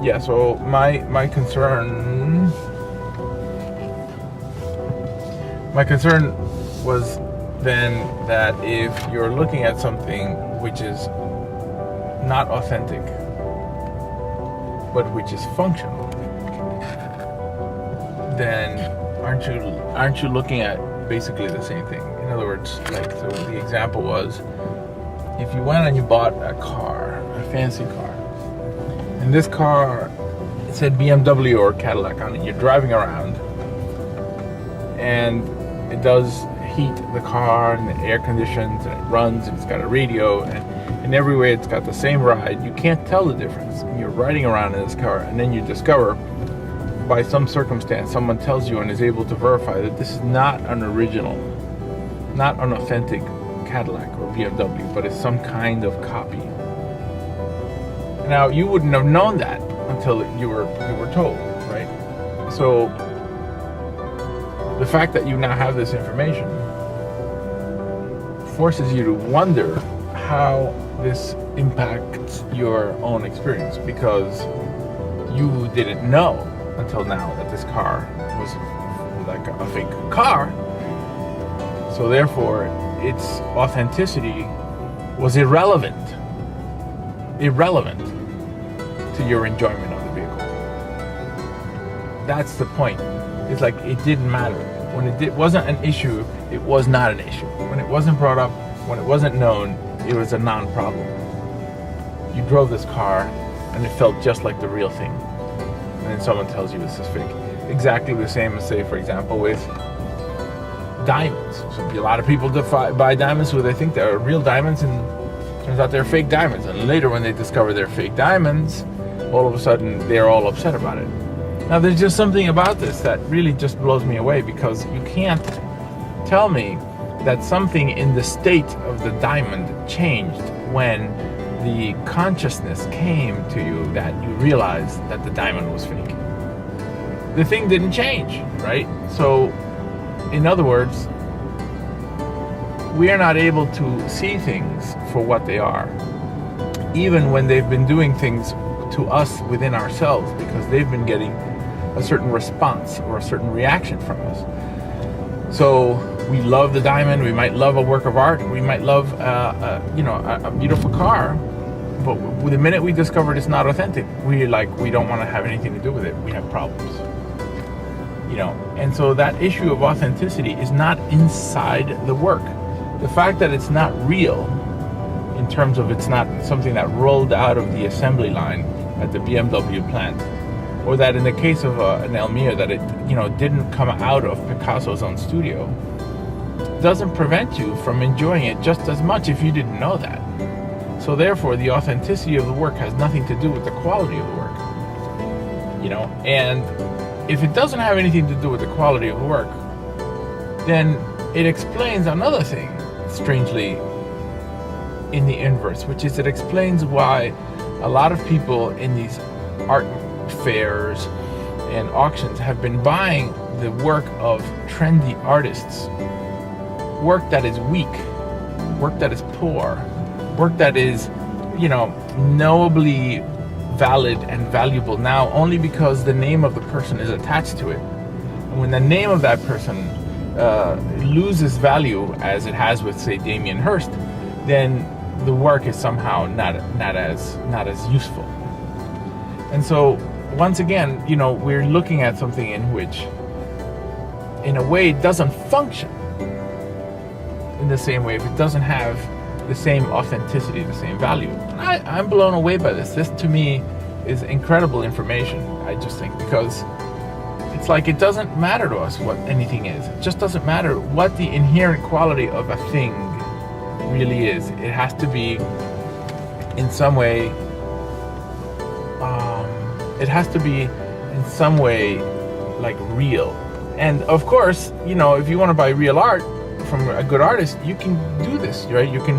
Yeah, so my concern was then that if you're looking at something which is not authentic but which is functional, then aren't you looking at basically the same thing? In other words, like, so the example was, if you went and you bought a car, a fancy car, and this car, it said BMW or Cadillac on it, you're driving around, and it does heat the car, and the air conditions, and it runs, and it's got a radio, and in every way it's got the same ride. You can't tell the difference. And you're riding around in this car, and then you discover, by some circumstance, someone tells you and is able to verify that this is not an original, not an authentic Cadillac or BMW, but it's some kind of copy. Now, you wouldn't have known that until you were told, right? So the fact that you now have this information forces you to wonder how this impacts your own experience, because you didn't know until now that this car was like a fake car. So therefore, its authenticity was irrelevant to your enjoyment of the vehicle. That's the point. It's like it didn't matter. When it wasn't an issue, it was not an issue. When it wasn't brought up, when it wasn't known, it was a non-problem. You drove this car and it felt just like the real thing. And then someone tells you this is fake. Exactly the same as, say, for example, with diamonds. So a lot of people buy diamonds who they think they're real diamonds, and turns out they're fake diamonds. And later, when they discover they're fake diamonds, all of a sudden they're all upset about it. Now, there's just something about this that really just blows me away, because you can't tell me that something in the state of the diamond changed when the consciousness came to you that you realized that the diamond was fake. The thing didn't change, right? So, in other words, we are not able to see things for what they are, even when they've been doing things to us within ourselves, because they've been getting a certain response or a certain reaction from us. So we love the diamond, we might love a work of art, we might love a beautiful car, but the minute we discover it's not authentic, we don't want to have anything to do with it. We have problems. And so that issue of authenticity is not inside the work. The fact that it's not real, in terms of it's not something that rolled out of the assembly line at the BMW plant, or that in the case of an Elmire, that it didn't come out of Picasso's own studio, doesn't prevent you from enjoying it just as much if you didn't know that. So therefore, the authenticity of the work has nothing to do with the quality of the work. And if it doesn't have anything to do with the quality of the work, then it explains another thing, strangely, in the inverse, which is it explains why a lot of people in these art fairs and auctions have been buying the work of trendy artists, work that is weak, work that is poor, work that is, knowably valid and valuable now only because the name of the person is attached to it. And when the name of that person loses value, as it has with, say, Damien Hirst, then the work is somehow not as useful. And so once again, we're looking at something in which, in a way, it doesn't function in the same way, if it doesn't have the same authenticity, the same value. And I'm blown away by this. This, to me, is incredible information, I just think, because it's like it doesn't matter to us what anything is. It just doesn't matter what the inherent quality of a thing really is. It has to be, in some way, like real. And of course, if you want to buy real art from a good artist, you can do this, right? You can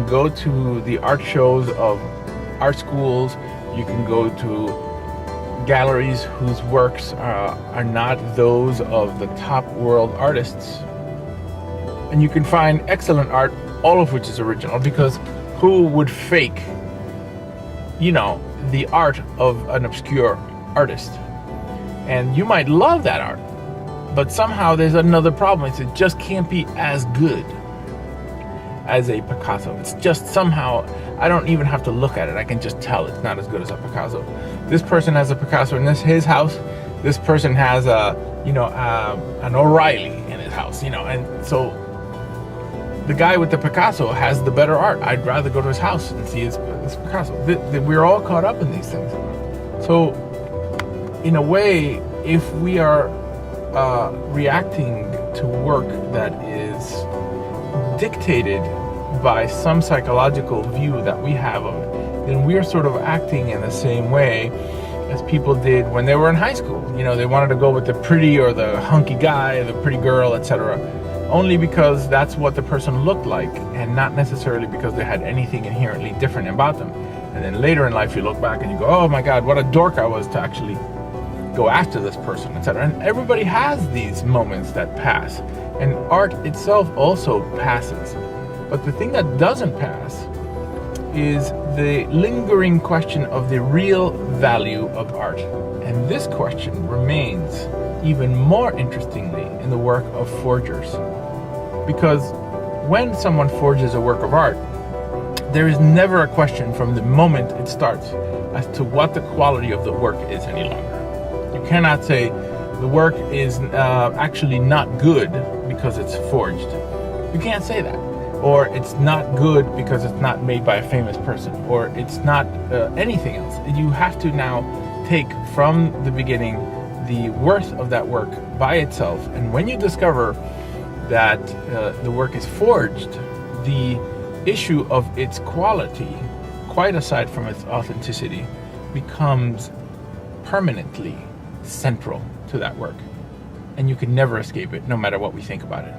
go to the art shows of art schools. You can go to galleries whose works are not those of the top world artists, and you can find excellent art, all of which is original, because who would fake the art of an obscure artist. And you might love that art, but somehow there's another problem. It just can't be as good as a Picasso. It's just somehow, I don't even have to look at it. I can just tell it's not as good as a Picasso. This person has a Picasso in his house. This person has an O'Reilly in his house, and so the guy with the Picasso has the better art. I'd rather go to his house and see his Picasso. We're all caught up in these things. So in a way, if we are reacting to work that is dictated by some psychological view that we have of it, then we're sort of acting in the same way as people did when they were in high school. They wanted to go with the pretty or the hunky guy, the pretty girl, etc., only because that's what the person looked like, and not necessarily because they had anything inherently different about them. And then later in life you look back and you go, oh my God, what a dork I was to actually go after this person, etc. And everybody has these moments that pass, and art itself also passes. But the thing that doesn't pass is the lingering question of the real value of art. And this question remains even more interestingly in the work of forgers. Because when someone forges a work of art, there is never a question from the moment it starts as to what the quality of the work is any longer. You cannot say the work is actually not good because it's forged. You can't say that. Or it's not good because it's not made by a famous person, or it's not anything else. You have to now take from the beginning the worth of that work by itself. And when you discover that the work is forged, the issue of its quality, quite aside from its authenticity, becomes permanently central to that work. And you can never escape it, no matter what we think about it.